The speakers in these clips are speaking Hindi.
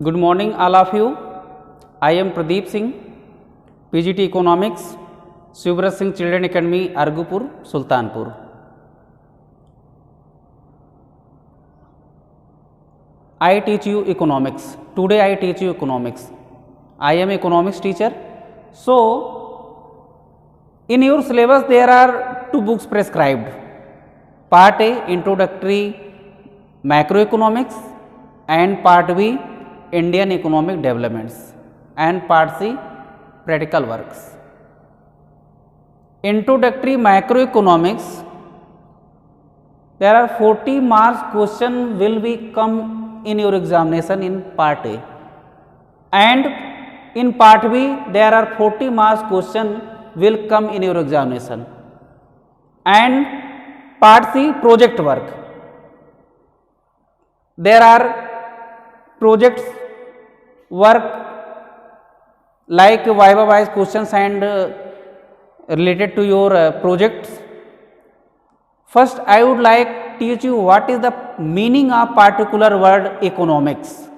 Good morning, all of you. I am Pradeep Singh, PGT Economics, Shivrat Singh Children Academy, Argupur, Sultanpur. I teach you economics. Today I teach you economics. I am economics teacher. So, in your syllabus there are two books prescribed. Part A, Introductory Macroeconomics, and Part B, Indian Economic Developments, and Part C, Practical Works. Introductory Macroeconomics, there are 40 marks question will be come in your examination in Part A, and in Part B there are 40 marks question will come in your examination, and Part C, project work. There are projects work like viva wise questions and related to your projects. First I would like to teach you what is the meaning of particular word economics.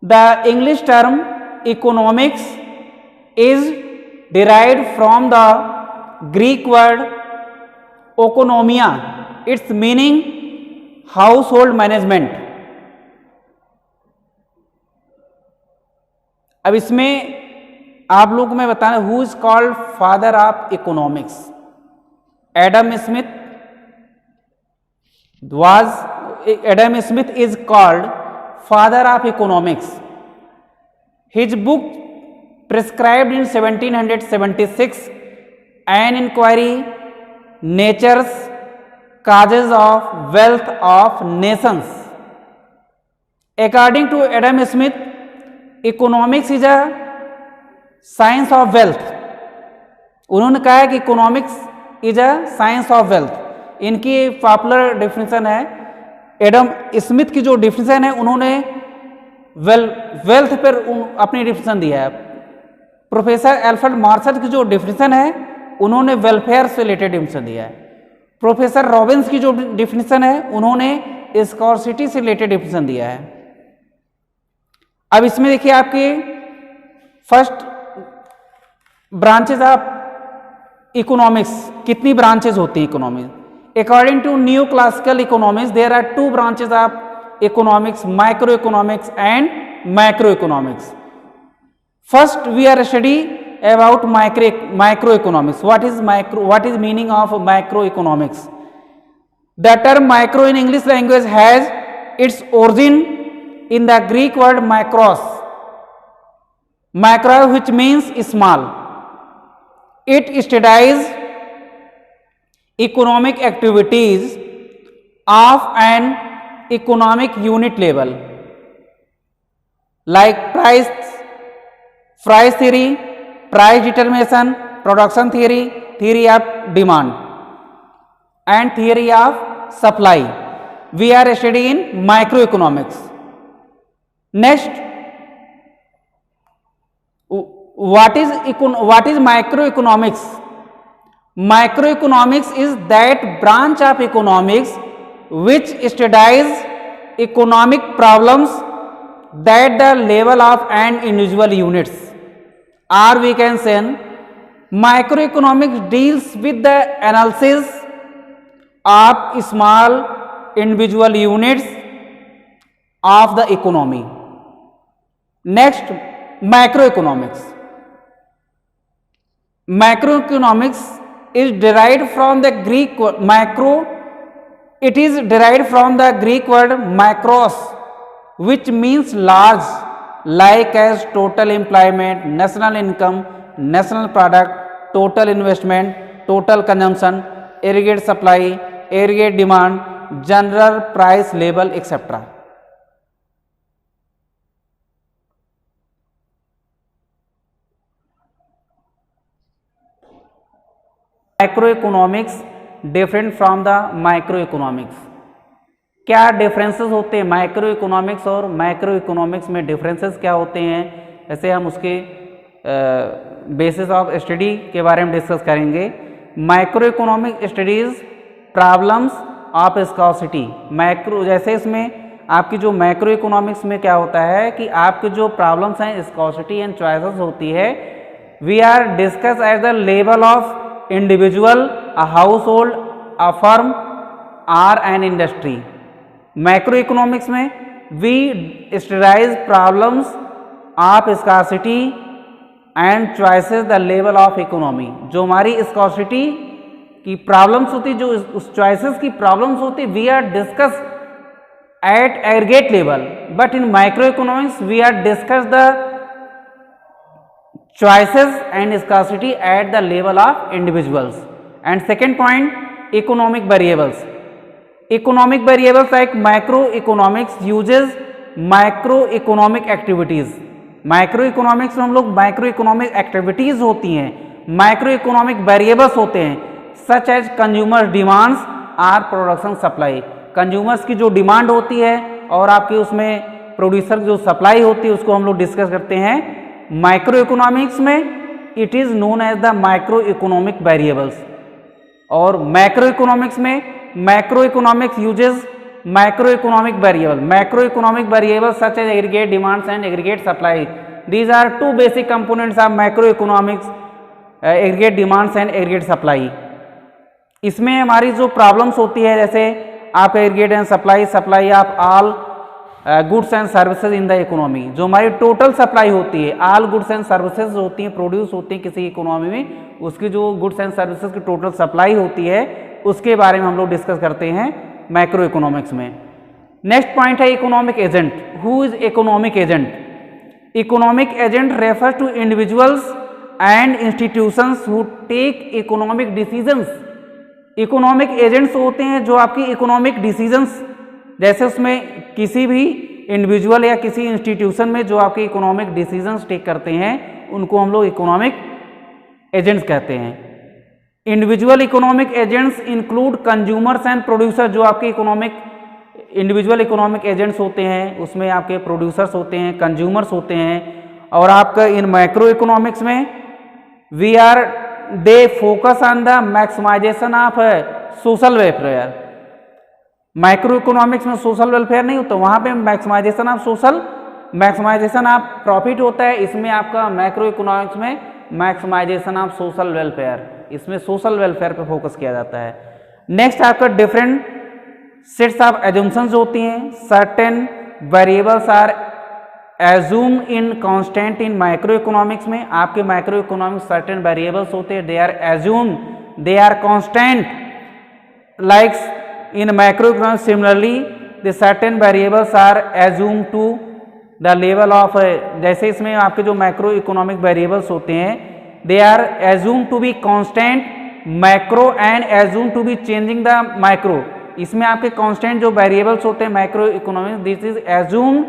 The English term economics is derived from the Greek word oikonomia. Its meaning household management. अब इसमें आप लोग को मैं बताना who is called father of economics. Adam Smith is called father of economics. His book prescribed in 1776 an inquiry natures causes of wealth of nations. According to Adam Smith, economics is a science of wealth. उन्होंने कहा है कि economics is a science of wealth. इनकी पॉपुलर डेफिनेशन है. एडम स्मिथ की जो डेफिनेशन है उन्होंने वेल्थ पर अपनी डेफिनेशन दिया है. प्रोफेसर एल्फ्रेड मार्शल की जो डेफिनेशन है उन्होंने वेलफेयर से रिलेटेड डेफिनेशन दिया है. प्रोफेसर रॉबिन्स की जो डिफिनेशन है उन्होंने स्कॉर्सिटी से रिलेटेड डिफिनेशन दिया है. अब इसमें देखिए आपके फर्स्ट ब्रांचेज ऑफ इकोनॉमिक्स. कितनी ब्रांचेज होती हैं economics? According to new classical economics there are two branches of economics, micro economics and macro economics. First we are study about microeconomics. What is meaning of macroeconomics? The term micro in English language has its origin in the Greek word makros, which means small. It studies economic activities of an economic unit level like price theory, price determination, production theory, theory of demand and theory of supply. We are studying microeconomics. Next, what is microeconomics? Microeconomics is that branch of economics which studies economic problems that the level of an individual units. Or we can say microeconomics deals with the analysis of small individual units of the economy. Next, macroeconomics. Macroeconomics is derived from the Greek word macro. It is derived from the Greek word makros, which means large, like as total employment, national income, national product, total investment, total consumption, aggregate supply, aggregate demand, general price level, etc. Macroeconomics different from the microeconomics. क्या डिफरेंसेस होते हैं माइक्रो इकोनॉमिक्स और मैक्रो इकोनॉमिक्स में? डिफरेंसेस क्या होते हैं? ऐसे हम उसके बेसिस ऑफ स्टडी के बारे में डिस्कस करेंगे. Micro economic studies problems of scarcity. Macro जैसे इसमें आपकी जो मैक्रो इकोनॉमिक्स में क्या होता है कि आपके जो प्रॉब्लम्स हैं स्कॉर्सिटी एंड चॉइसेस होती है, we are discuss at the level of individual, a household, a firm or an industry. Macro economics में we studies problems of scarcity and choices the level of economy. जो हमारी स्कॉर्सिटी की प्रॉब्लम्स होती, जो उस चॉइसेस की प्रॉब्लम्स होती, we are discuss at aggregate level, but in microeconomics we are discuss the choices and scarcity at the level of individuals. And second point, economic variables. Economic variables like microeconomics uses microeconomic activities. Microeconomics में हम लोग microeconomic activities होती हैं, microeconomic variables होते हैं, such as consumer demands or production supply. Consumers की जो डिमांड होती है और आपकी उसमें प्रोड्यूसर जो सप्लाई होती है उसको हम लोग डिस्कस करते हैं माइक्रो इकोनॉमिक्स में। It is known as the micro economic variables. और मैक्रो इकोनॉमिक्स में macro economics uses macro economic variable. Macro economic variable such as aggregate demands and aggregate supply, these are two basic components of macro economics, aggregate demands and aggregate supply. इसमें हमारी जो प्रॉब्लम्स होती है जैसे आप aggregate and supply of all goods and services in the economy, जो हमारी टोटल सप्लाई होती है, ऑल गुड्स एंड सर्विसेज होती हैं, प्रोड्यूस होती हैं किसी इकोनॉमी में, उसकी जो गुड्स एंड सर्विसेज की टोटल सप्लाई होती है उसके बारे में हम लोग डिस्कस करते हैं मैक्रो इकोनॉमिक्स में। नेक्स्ट पॉइंट है economic agent. Who is economic agent? Economic agent refer to individuals and institutions who take economic decisions. Economic agents होते हैं जो आपकी इकोनॉमिक डिसीजंस, जैसे उसमें किसी भी इंडिविजुअल या किसी इंस्टीट्यूशन में जो आपके इकोनॉमिक डिसीजंस टेक करते हैं उनको हम लोग इकोनॉमिक एजेंट्स कहते हैं। Individual economic agents include consumers and producer. जो आपके इकोनॉमिक इंडिविजुअल इकोनॉमिक एजेंट्स होते हैं उसमें आपके प्रोड्यूसर्स होते हैं, कंज्यूमर्स होते हैं। और आपका इन माइक्रो इकोनॉमिक्स में we are they focus on the maximization of social welfare. Micro economics में सोशल वेलफेयर नहीं होता, वहां पे maximization of social, maximization of profit होता है। इसमें आपका माइक्रो इकोनॉमिक्स में मैक्सिमाइजेशन ऑफ सोशल वेलफेयर, इसमें सोशल वेलफेयर पे फोकस किया जाता है। नेक्स्ट आपका डिफरेंट सेट्स ऑफ एजम्पशंस होती हैं। Certain variables are assume in constant in micro economics में आपके माइक्रो इकोनॉमिक्स सर्टेन वेरिएबल्स होते हैं, they are assume, they are constant like in micro economics. Similarly the certain variables are assume to the level of, जैसे इसमें आपके जो माइक्रो इकोनॉमिक वेरिएबल्स होते हैं they are assume to be constant macro and assume to be changing the micro. इसमें आपके कांस्टेंट जो वेरिएबल्स होते हैं micro economics, this is assume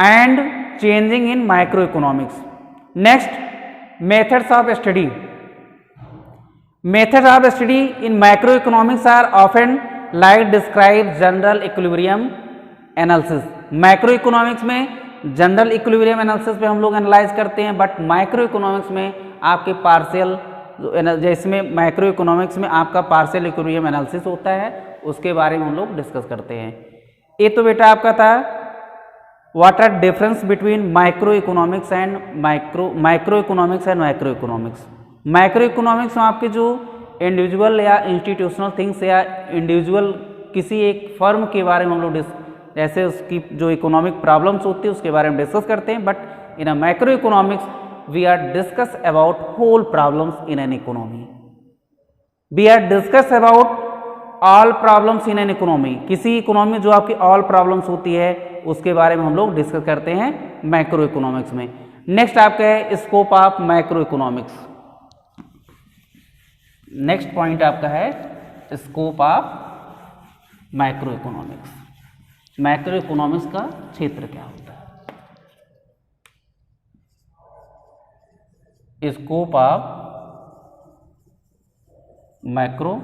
and changing in microeconomics. Next, methods of study. Methods of study in microeconomics are often like describe general equilibrium analysis. Microeconomics में जनरल इक्विलिब्रियम एनालिसिस पे हम लोग एनालाइज करते हैं, बट माइक्रो इकोनॉमिक्स में आपके पार्शियल, जिसमें माइक्रो इकोनॉमिक्स में आपका पार्शियल इक्विलिब्रियम एनालिसिस होता है उसके बारे में हम लोग डिस्कस करते हैं। ये तो बेटा आपका था what are difference between micro economics and micro economics and micro economics. Micro economics में आपके जो इंडिविजुअल या इंस्टीट्यूशनल थिंग्स या इंडिविजुअल किसी एक फर्म के बारे में हम लोग जैसे उसकी जो इकोनॉमिक प्रॉब्लम्स होती है उसके बारे में डिस्कस करते हैं, but in a micro economics we are discuss about whole problems in an economy. We are discuss about all problems in an economy. किसी इकोनॉमी में जो आपकी ऑल प्रॉब्लम्स होती है उसके बारे में हम लोग डिस्कस करते हैं मैक्रो इकोनॉमिक्स में। नेक्स्ट आपका है scope of macro economics. Next point आपका है scope of macro economics. Macro economics का क्षेत्र क्या होता है? Scope of macro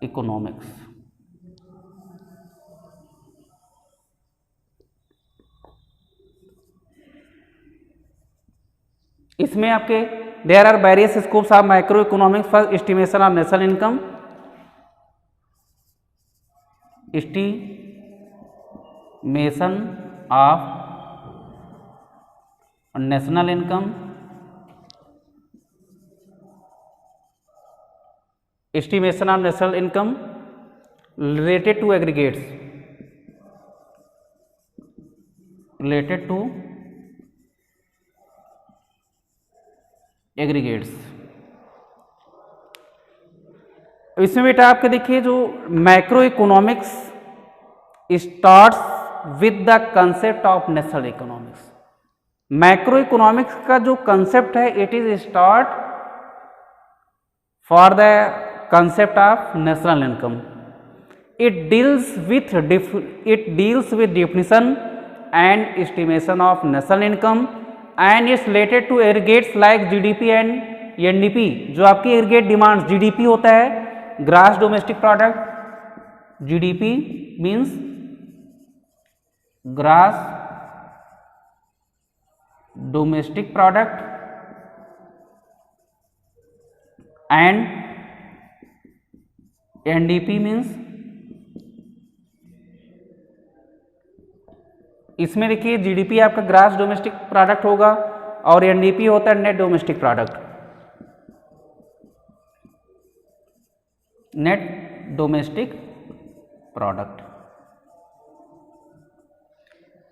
economics. इसमें आपके there are various scopes of micro economics. First, estimation of national income, mason of national income, estimation of national income related to aggregates, related to aggregates। इसमें बेटा आपके देखिए जो macro economics starts with the concept of national economics. Macro economics का जो कंसेप्ट है it is start for the concept of national income. It deals with definition and estimation of national income and is related to aggregates like GDP and NDP। जो आपकी एग्रीगेट डिमांड्स GDP होता है, grass domestic product. GDP means grass domestic product and NDP means, इसमें देखिए GDP आपका ग्रास डोमेस्टिक प्रोडक्ट होगा और NDP होता है net domestic product, net domestic product.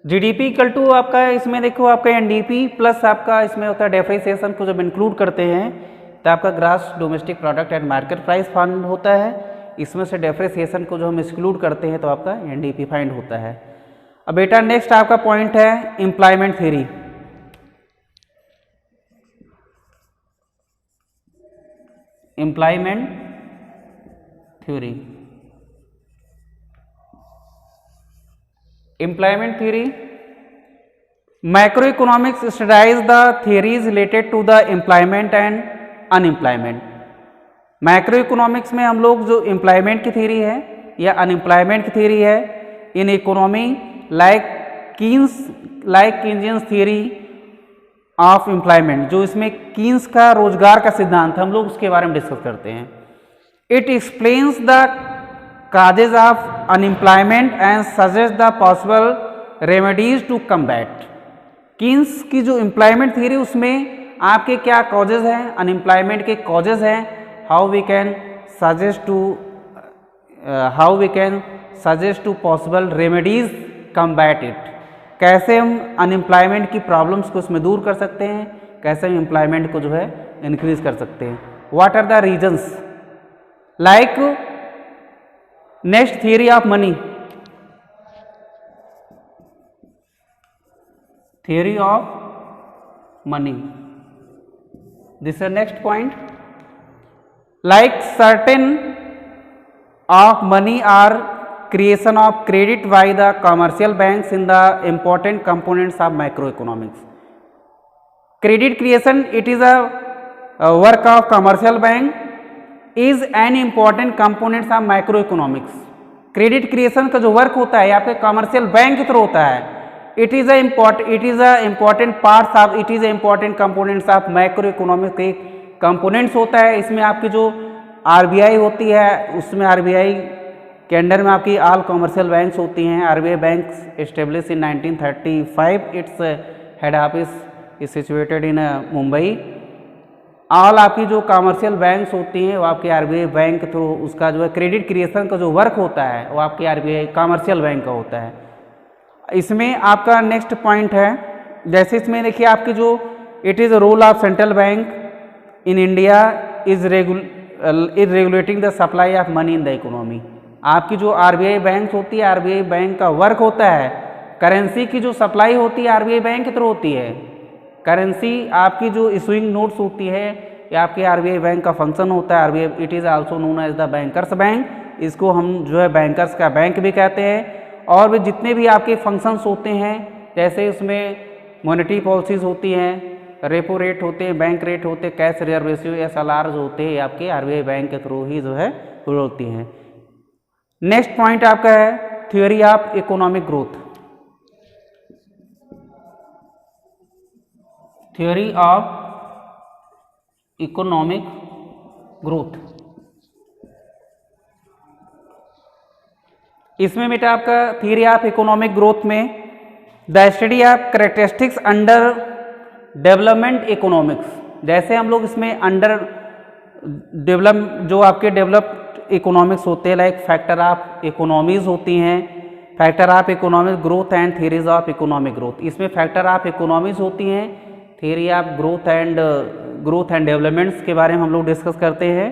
GDP equal to आपका इसमें देखो आपका NDP प्लस आपका इसमें होता है डेप्रिसिएशन को जब इंक्लूड करते हैं तो आपका grass domestic product and market price find होता है। इसमें से डेप्रिसिएशन को जो हम एक्सक्लूड करते हैं तो आपका NDP फाइंड होता है। अब बेटा नेक्स्ट आपका पॉइंट है employment theory. Employment theory, employment theory macro economics studies the theories related to the employment and unemployment. Macro economics में हम लोग जो एम्प्लॉयमेंट की थ्योरी है या अनएम्प्लॉयमेंट की थ्योरी है in economy like Keynes theory of employment, जो इसमें कीन्स का रोजगार का सिद्धांत हम लोग उसके बारे में डिस्कस करते हैं। It explains the causes of unemployment and suggest the possible remedies to combat. Keynes की जो एम्प्लॉयमेंट थियरी उसमें आपके क्या कॉजेज हैं, अनएम्प्लॉयमेंट के कॉजेज हैं, how we can suggest to possible remedies combat it. कैसे हम अनएम्प्लॉयमेंट की प्रॉब्लम्स को उसमें दूर कर सकते हैं, कैसे हम एम्प्लॉयमेंट को जो है इंक्रीज कर सकते हैं। What are the reasons like next theory of money, theory of money, this is next point. Like certain of money are creation of credit by the commercial banks in the important components of macroeconomics। Credit creation it is a work of commercial bank is an important components of macroeconomics। Credit creation का जो वर्क होता है आपके कमर्शियल बैंक के थ्रू होता है। It is a important parts of, it is a important components of macro economics के कंपोनेंट्स होता है। इसमें आपकी जो RBI होती है उसमें RBI के अंडर में आपकी ऑल कॉमर्शियल बैंक्स होती हैं। RBI bank establish in 1935, its head office is situated in Mumbai. All आपकी जो कॉमर्शियल बैंक्स होती हैं वो आपके RBI बैंक के थ्रू उसका जो है क्रेडिट क्रिएशन का जो वर्क होता है वो आपके RBI कॉमर्शियल बैंक का होता है। इसमें आपका नेक्स्ट पॉइंट है, जैसे इसमें देखिए आपकी जो it is role of central bank in India is regulating the supply of money in the economy. आपकी जो RBI बैंक होती है, RBI बैंक का वर्क होता है, करेंसी की जो सप्लाई होती है RBI बैंक के थ्रू होती है। करेंसी आपकी जो इशूइंग नोट्स होती है ये आपके RBI बैंक का फंक्शन होता है। RBI it is also known as the banker's bank, इसको हम जो है बैंकर्स का बैंक भी कहते हैं। और भी जितने भी आपके फंक्शंस होते हैं जैसे उसमें मॉनेटरी पॉलिसीज होती हैं, रेपो रेट होते हैं, बैंक रेट होते हैं, कैश रिजर्व रेशियो, SLR जो होते हैं आपके RBI बैंक के थ्रू ही जो है होती हैं। नेक्स्ट पॉइंट आपका है theory of economic growth. Theory of economic growth इसमें बेटा आपका थियरी ऑफ इकोनॉमिक ग्रोथ में the study of characteristics under development economics, जैसे हम लोग इसमें अंडर डेवलप जो आपके डेवलप्ड इकोनॉमिक्स होते हैं, लाइक फैक्टर ऑफ इकोनॉमीज होती हैं, factor of economic growth and theories of economic growth. इसमें फैक्टर ऑफ इकोनॉमीज होती हैं, theory of growth and developments के बारे में हम लोग डिस्कस करते हैं।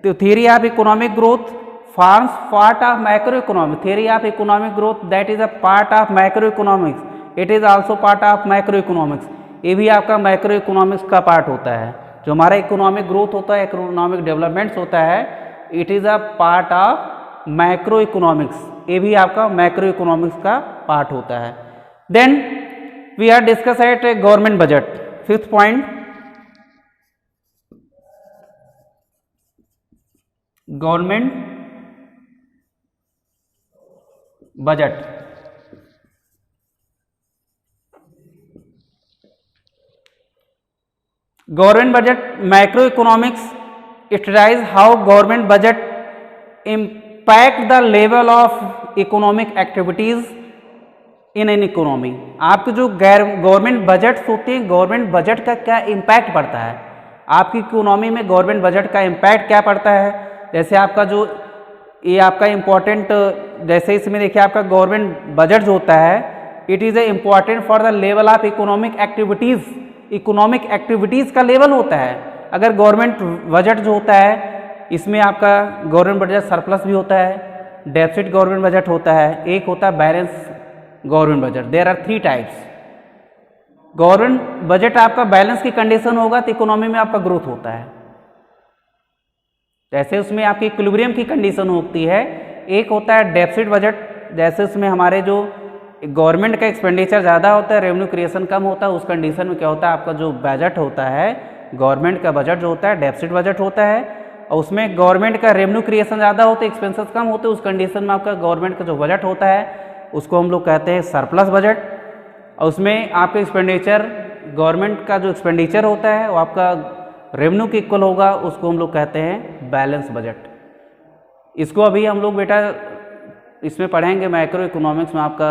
तो theory of economic growth forms part of micro economics, theory of economic growth that is a part of micro economics, it is also part of micro economics, ये भी आपका माइक्रो इकोनॉमिक्स का पार्ट होता है। जो हमारा इकोनॉमिक ग्रोथ होता है, इकोनॉमिक डेवलपमेंट्स होता है, it is a part of micro economics, ये भी आपका माइक्रो इकोनॉमिक्स का पार्ट होता है। Then we are discuss at government budget, fifth point, government budget. Government budget macro economics studies how government budget impact the level of economic activities in an economy. आपके जो गवर्नमेंट बजट्स होते हैं, गवर्नमेंट बजट का क्या इम्पैक्ट पड़ता है आपकी इकोनॉमी में, गवर्नमेंट बजट का इम्पैक्ट क्या पड़ता है। जैसे आपका जो ये आपका इम्पॉर्टेंट, जैसे इसमें देखिए आपका गवर्नमेंट बजट जो होता है, it is a important for the level of economic activities, economic activities का लेवल होता है। अगर गवर्नमेंट बजट जो होता है, इसमें आपका गवर्नमेंट बजट सरप्लस भी होता है, डेफिसिट गवर्नमेंट बजट होता है, एक होता है balance government budget. There are 3 types. Government budget आपका बैलेंस की कंडीशन होगा तो इकोनॉमी में आपका ग्रोथ होता है, जैसे उसमें आपकी इक्विलिब्रियम की कंडीशन होती है। एक होता है डेफिसिट बजट, जैसे उसमें हमारे जो गवर्नमेंट का एक्सपेंडिचर ज़्यादा होता है, रेवेन्यू क्रिएशन कम होता है, उस कंडीशन में क्या होता है आपका जो बजट होता है, गवर्नमेंट का बजट जो होता है डेफिसिट बजट होता है, और उसमें गवर्नमेंट का रेवेन्यू क्रिएशन ज़्यादा होता है, एक्सपेंसेस कम होते हैं, उस कंडीशन में आपका गवर्नमेंट का जो बजट होता है उसको हम लोग कहते हैं सरप्लस बजट। और उसमें आपका एक्सपेंडिचर, गवर्नमेंट का जो एक्सपेंडिचर होता है वो आपका रेवेन्यू के इक्वल होगा, उसको हम लोग कहते हैं बैलेंस बजट। इसको अभी हम लोग बेटा इसमें पढ़ेंगे, माइक्रो इकोनॉमिक्स में आपका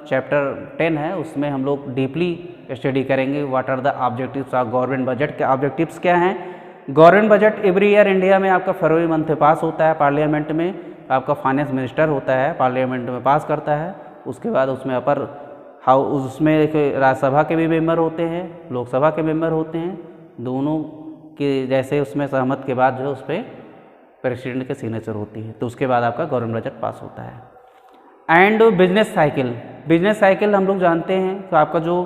चैप्टर 10 है, उसमें हम लोग डीपली स्टडी करेंगे what are the objectives of government budget के। ऑब्जेक्टिव्स क्या हैं? Government budget every year India में आपका फरवरी मंथ में पास होता है, पार्लियामेंट में आपका फाइनेंस मिनिस्टर होता है, पार्लियामेंट में पास करता है। उसके बाद उसमें अपर हाउस, उसमें राज्यसभा के भी मेंबर होते हैं, लोकसभा के मेंबर होते हैं, दोनों के जैसे उसमें सहमत के बाद जो है उस पर प्रेसिडेंट के सिग्नेचर होती है, तो उसके बाद आपका गवर्नमेंट बजट पास होता है। And business cycle, business cycle हम लोग जानते हैं, तो आपका जो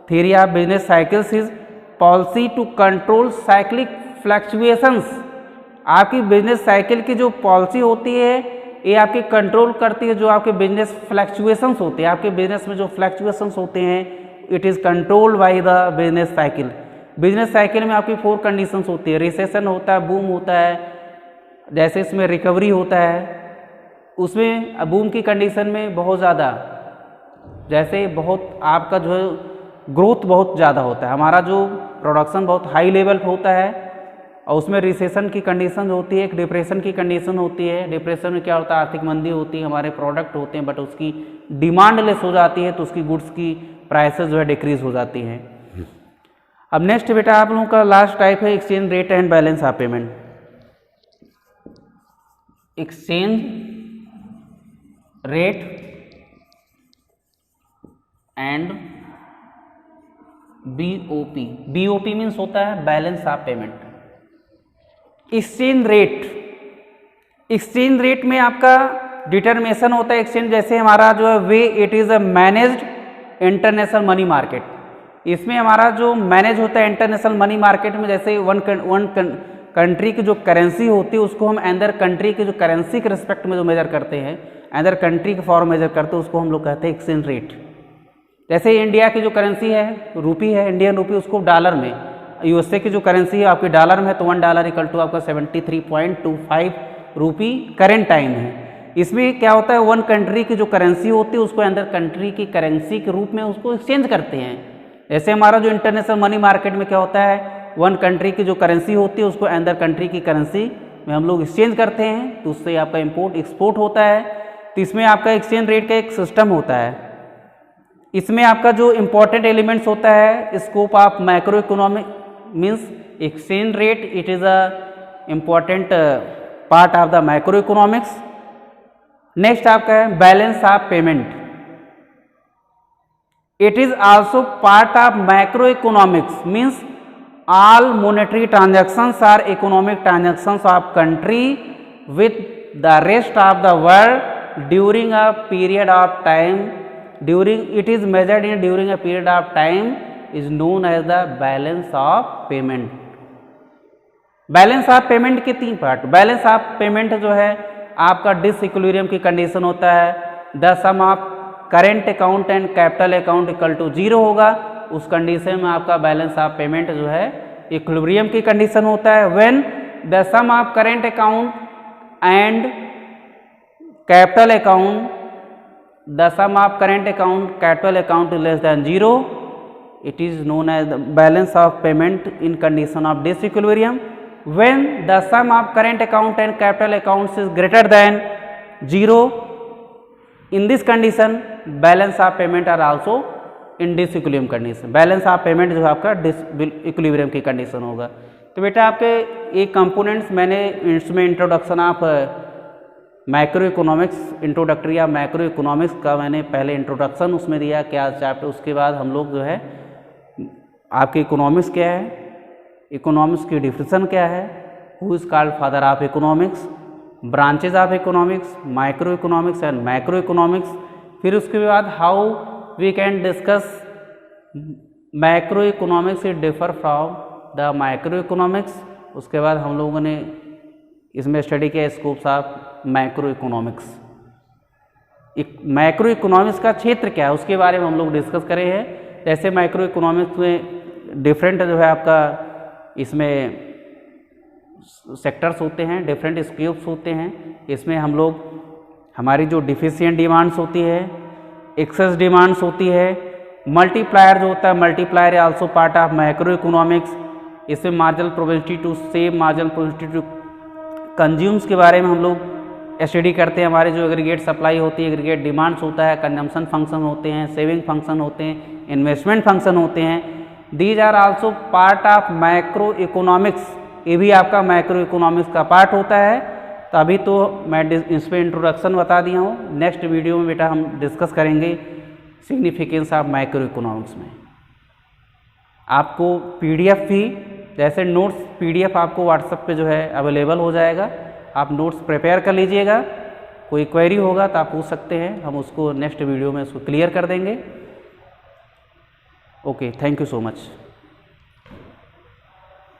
theory of business cycles is policy to control cyclic fluctuations. आपकी बिजनेस साइकिल की जो पॉलिसी होती है ये आपके कंट्रोल करती है जो आपके बिजनेस फ्लक्चुएशंस होते हैं, आपके बिजनेस में जो फ्लक्चुएशंस होते हैं, it is controlled by the business cycle. Business cycle में आपकी 4 कंडीशंस होती है, रिसेशन होता है, बूम होता है, जैसे इसमें रिकवरी होता है। उसमें बूम की कंडीशन में बहुत ज़्यादा, जैसे बहुत आपका जो है ग्रोथ बहुत ज़्यादा होता है, हमारा जो प्रोडक्शन बहुत हाई लेवल पर होता है, और उसमें रिसेशन की कंडीशन होती है, एक डिप्रेशन की कंडीशन होती है। डिप्रेशन में क्या होता है, आर्थिक मंदी होती है, हमारे प्रोडक्ट होते हैं बट उसकी डिमांड लेस हो जाती है, तो उसकी गुड्स की प्राइसेस जो है डिक्रीज हो जाती हैं। अब नेक्स्ट बेटा आप लोगों का लास्ट टाइप है exchange rate and balance of payment. Exchange rate and BOP, BOP means होता है balance of payment. Exchange rate, exchange rate में आपका डिटर्मिनेशन होता है एक्सचेंज, जैसे हमारा जो है way it is a managed international money market. इसमें हमारा जो मैनेज होता है इंटरनेशनल मनी मार्केट में, जैसे वन कंट्री की जो करेंसी होती है उसको हम अदर कंट्री की जो करेंसी के रिस्पेक्ट में जो मेजर करते हैं, अदर कंट्री के फॉर्म मेजर करते हैं, उसको हम लोग कहते हैं एक्सचेंज रेट। जैसे इंडिया की जो करेंसी है रूपी है, इंडियन रूपी, उसको डॉलर में, यूएसए की जो करेंसी है आपकी डॉलर में है, तो $1 इक्वल टू आपका 73.25 रूपी करेंट टाइम है। इसमें क्या होता है, वन कंट्री की जो करेंसी होती है उसको अंदर कंट्री की करेंसी के रूप में उसको एक्सचेंज करते हैं। जैसे हमारा जो इंटरनेशनल मनी मार्केट में क्या होता है, वन कंट्री की जो करेंसी होती है उसको अंदर कंट्री की करेंसी में हम लोग एक्सचेंज करते हैं, तो उससे आपका इंपोर्ट एक्सपोर्ट होता है। तो इसमें आपका एक्सचेंज रेट का एक सिस्टम होता है। इसमें आपका जो इम्पोर्टेंट एलिमेंट्स होता है scope of macro economic means exchange rate, it is a important part of the macro economics. Next आपका है balance of payment, it is also part of macro economics means all monetary transactions are economic transactions of country with the rest of the world during a period of time, during it is measured in during a period of time is known as the balance of payment। Balance of payment के तीन पार्ट। बैलेंस ऑफ पेमेंट जो है आपका डिसइक्विलिब्रियम की कंडीशन होता है, the sum of current account and capital account equal to 0 होगा, उस कंडीशन में आपका बैलेंस ऑफ पेमेंट जो है इक्विलिब्रियम की कंडीशन होता है। When the sum of current account and capital account, the sum of current account capital account is less than 0, it is known as the balance of payment in condition of disequilibrium. When the sum of current account and capital accounts is greater than 0, in this condition balance of payment are also in disequilibrium condition। Balance of payment जो है आपका डिसइक्विलिब्रियम की कंडीशन होगा। तो बेटा आपके एक कंपोनेंट्स मैंने इसमें introduction of macro economics introductory या मैक्रो इकोनॉमिक्स का मैंने पहले इंट्रोडक्शन उसमें दिया क्या चैप्टर, उसके बाद हम लोग जो है आपके इकोनॉमिक्स क्या है, इकोनॉमिक्स की डिफिनेशन क्या है, who is called father of economics, branches of economics, micro economics and macro economics. फिर उसके बाद how we can discuss macro economics it differ from the micro economics. उसके बाद हम लोगों ने इसमें स्टडी किया scopes of macro economics. Macro economics का क्षेत्र क्या है उसके बारे में हम लोग डिस्कस करे हैं। जैसे माइक्रो इकोनॉमिक्स में डिफरेंट जो है आपका इसमें सेक्टर्स होते हैं, डिफरेंट स्कोप्स होते हैं। इसमें हम लोग हमारी जो डिफिशिएंट डिमांड्स होती है, एक्सेस डिमांड्स होती है, मल्टीप्लायर जो होता है, मल्टीप्लायर है also part of macro economics. इसमें marginal probability to save, marginal probability to consumes के बारे में हम लोग स्टडी करते हैं। हमारे जो एग्रीगेट सप्लाई होती है, एग्रीगेट डिमांड्स होता है, कंजम्पशन फंक्शन होते हैं, सेविंग फंक्शन होते हैं, इन्वेस्टमेंट फंक्शन होते हैं। These are also part of macro economics, ये भी आपका मैक्रो इकोनॉमिक्स का पार्ट होता है। तो अभी तो मैं इस पर इंट्रोडक्शन बता दिया हूँ, नेक्स्ट वीडियो में बेटा हम डिस्कस करेंगे सिग्निफिकेंस ऑफ मैक्रो इकोनॉमिक्स में। आपको पीडीएफ भी जैसे नोट्स पीडीएफ आपको व्हाट्सएप पे जो है अवेलेबल हो जाएगा, आप नोट्स प्रिपेयर कर लीजिएगा। कोई क्वेरी होगा तो आप पूछ सकते हैं, हम उसको नेक्स्ट वीडियो में उसको क्लियर कर देंगे। Okay, thank you so much.